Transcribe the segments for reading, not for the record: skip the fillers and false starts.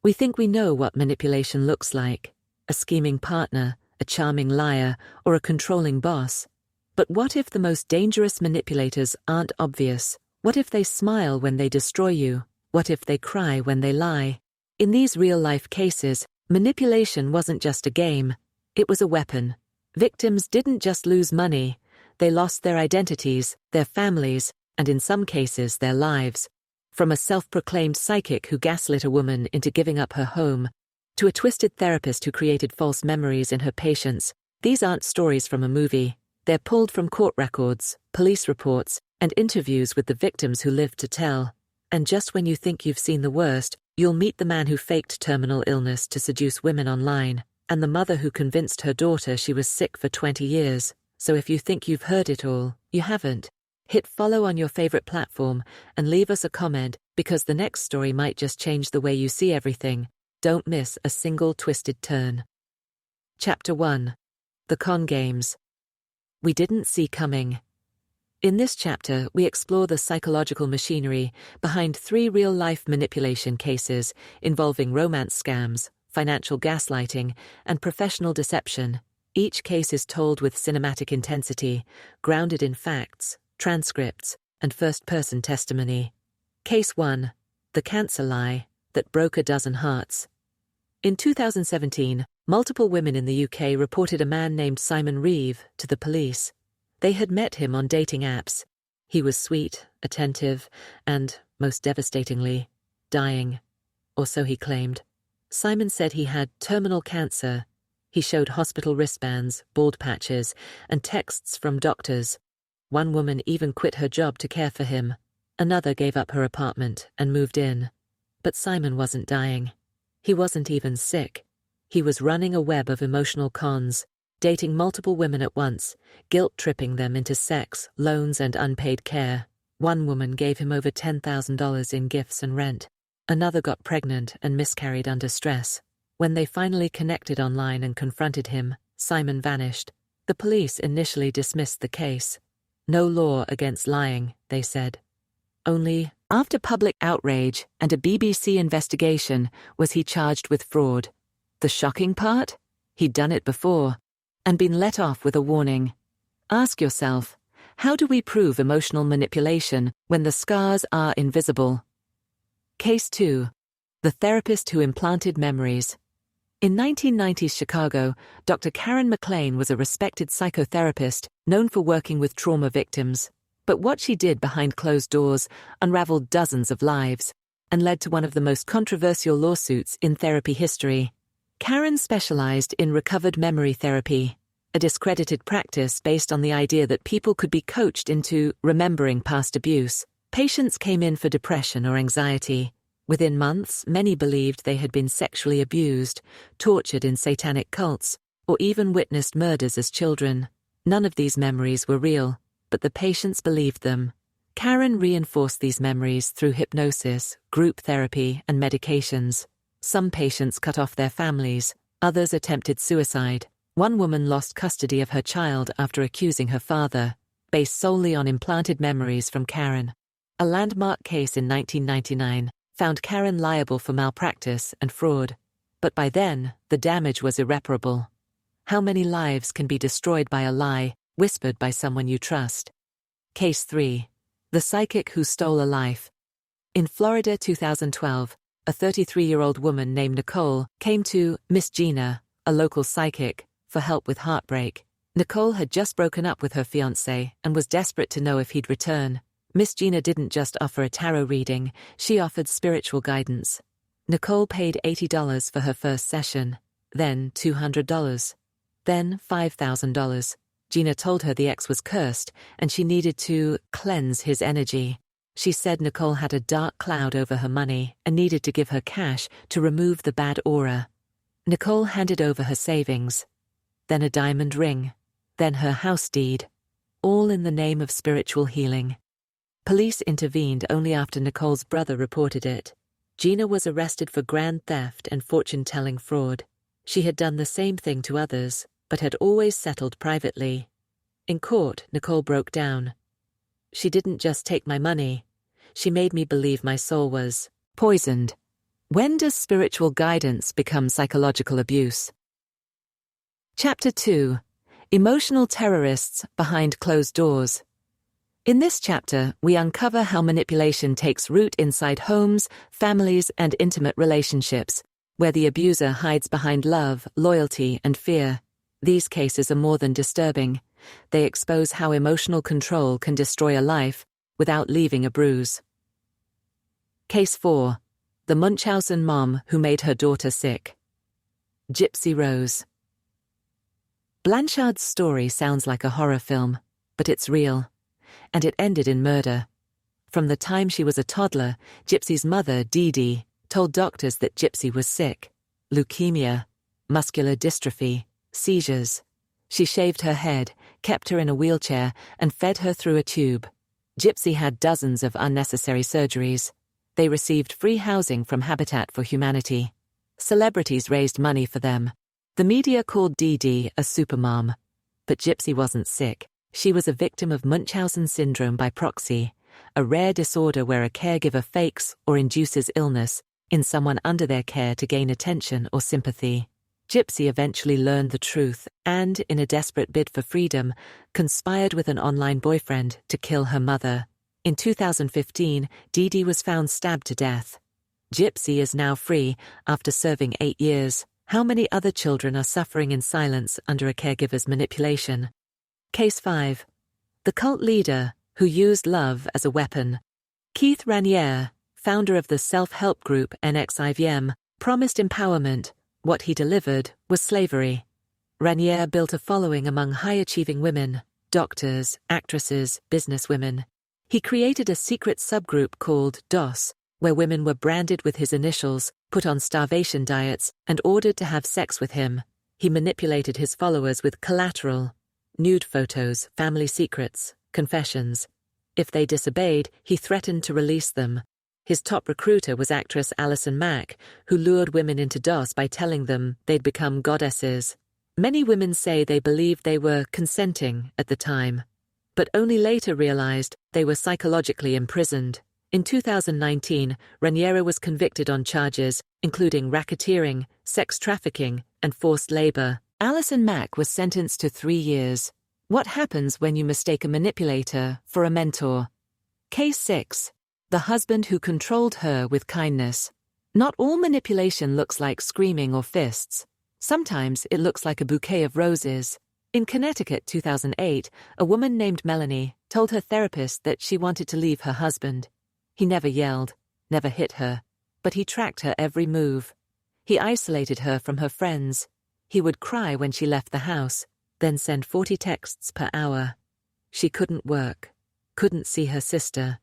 We think we know what manipulation looks like: a scheming partner, a charming liar, or a controlling boss. But what if the most dangerous manipulators aren't obvious? What if they smile when they destroy you? What if they cry when they lie? In these real-life cases, manipulation wasn't just a game, it was a weapon. Victims didn't just lose money, they lost their identities, their families, and in some cases their lives. From a self-proclaimed psychic who gaslit a woman into giving up her home, to a twisted therapist who created false memories in her patients, these aren't stories from a movie. They're pulled from court records, police reports, and interviews with the victims who lived to tell. And just when you think you've seen the worst, you'll meet the man who faked terminal illness to seduce women online, and the mother who convinced her daughter she was sick for 20 years. So if you think you've heard it all, you haven't. Hit follow on your favorite platform and leave us a comment, because the next story might just change the way you see everything. Don't miss a single twisted turn. Chapter 1. The Con Games We Didn't See Coming. In this chapter, we explore the psychological machinery behind 3 real-life manipulation cases involving romance scams, financial gaslighting, and professional deception. Each case is told with cinematic intensity, grounded in facts, transcripts, and first-person testimony. Case 1. The Cancer Lie That Broke a Dozen Hearts. In 2017, multiple women in the UK reported a man named Simon Reeve to the police. They had met him on dating apps. He was sweet, attentive, and, most devastatingly, dying. Or so he claimed. Simon said he had terminal cancer. He showed hospital wristbands, bald patches, and texts from doctors. One woman even quit her job to care for him. Another gave up her apartment and moved in. But Simon wasn't dying. He wasn't even sick. He was running a web of emotional cons, dating multiple women at once, guilt-tripping them into sex, loans, and unpaid care. One woman gave him over $10,000 in gifts and rent. Another got pregnant and miscarried under stress. When they finally connected online and confronted him, Simon vanished. The police initially dismissed the case. No law against lying, they said. Only, after public outrage and a BBC investigation, was he charged with fraud. The shocking part? He'd done it before, and been let off with a warning. Ask yourself, how do we prove emotional manipulation when the scars are invisible? Case 2. The Therapist Who Implanted Memories. In 1990s Chicago, Dr. Karen McLean was a respected psychotherapist known for working with trauma victims. But what she did behind closed doors unraveled dozens of lives and led to one of the most controversial lawsuits in therapy history. Karen specialized in recovered memory therapy, a discredited practice based on the idea that people could be coached into remembering past abuse. Patients came in for depression or anxiety. Within months, many believed they had been sexually abused, tortured in satanic cults, or even witnessed murders as children. None of these memories were real, but the patients believed them. Karen reinforced these memories through hypnosis, group therapy, and medications. Some patients cut off their families, others attempted suicide. One woman lost custody of her child after accusing her father, based solely on implanted memories from Karen. A landmark case in 1999 found Karen liable for malpractice and fraud. But by then, the damage was irreparable. How many lives can be destroyed by a lie whispered by someone you trust? Case 3. The Psychic Who Stole a Life. In Florida 2012, a 33-year-old woman named Nicole came to Miss Gina, a local psychic, for help with heartbreak. Nicole had just broken up with her fiancé and was desperate to know if he'd return. Miss Gina didn't just offer a tarot reading, she offered spiritual guidance. Nicole paid $80 for her first session, then $200, then $5,000. Gina told her the ex was cursed and she needed to cleanse his energy. She said Nicole had a dark cloud over her money and needed to give her cash to remove the bad aura. Nicole handed over her savings, then a diamond ring, then her house deed, all in the name of spiritual healing. Police intervened only after Nicole's brother reported it. Gina was arrested for grand theft and fortune-telling fraud. She had done the same thing to others, but had always settled privately. In court, Nicole broke down. She didn't just take my money. She made me believe my soul was poisoned. When does spiritual guidance become psychological abuse? Chapter 2. Emotional terrorists behind closed doors. In this chapter, we uncover how manipulation takes root inside homes, families, and intimate relationships, where the abuser hides behind love, loyalty, and fear. These cases are more than disturbing. They expose how emotional control can destroy a life without leaving a bruise. Case 4. The Munchausen mom who made her daughter sick. Gypsy Rose. Blanchard's story sounds like a horror film, but it's real. And it ended in murder. From the time she was a toddler, Gypsy's mother, Dee Dee, told doctors that Gypsy was sick. Leukemia, muscular dystrophy, seizures. She shaved her head, kept her in a wheelchair, and fed her through a tube. Gypsy had dozens of unnecessary surgeries. They received free housing from Habitat for Humanity. Celebrities raised money for them. The media called Dee Dee a supermom. But Gypsy wasn't sick. She was a victim of Munchausen syndrome by proxy, a rare disorder where a caregiver fakes or induces illness in someone under their care to gain attention or sympathy. Gypsy eventually learned the truth and, in a desperate bid for freedom, conspired with an online boyfriend to kill her mother. In 2015, Dee Dee was found stabbed to death. Gypsy is now free after serving 8 years. How many other children are suffering in silence under a caregiver's manipulation? Case 5. The cult leader who used love as a weapon. Keith Raniere, founder of the self-help group NXIVM, promised empowerment. What he delivered was slavery. Raniere built a following among high-achieving women, doctors, actresses, businesswomen. He created a secret subgroup called DOS, where women were branded with his initials, put on starvation diets, and ordered to have sex with him. He manipulated his followers with collateral, nude photos, family secrets, confessions. If they disobeyed, he threatened to release them. His top recruiter was actress Alison Mack, who lured women into DOS by telling them they'd become goddesses. Many women say they believed they were consenting at the time, but only later realized they were psychologically imprisoned. In 2019, Raniere was convicted on charges including racketeering, sex trafficking, and forced labor. Alison Mack was sentenced to 3 years. What happens when you mistake a manipulator for a mentor? Case 6. The husband who controlled her with kindness. Not all manipulation looks like screaming or fists. Sometimes it looks like a bouquet of roses. In Connecticut, 2008, a woman named Melanie told her therapist that she wanted to leave her husband. He never yelled, never hit her, but he tracked her every move. He isolated her from her friends. He would cry when she left the house, then send 40 texts per hour. She couldn't work, couldn't see her sister,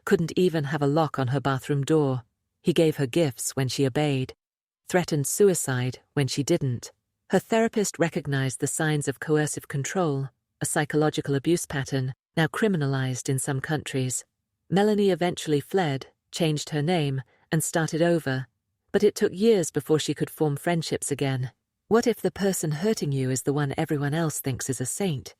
couldn't even have a lock on her bathroom door. He gave her gifts when she obeyed, threatened suicide when she didn't. Her therapist recognized the signs of coercive control, a psychological abuse pattern now criminalized in some countries. Melanie eventually fled, changed her name, and started over, but it took years before she could form friendships again. What if the person hurting you is the one everyone else thinks is a saint?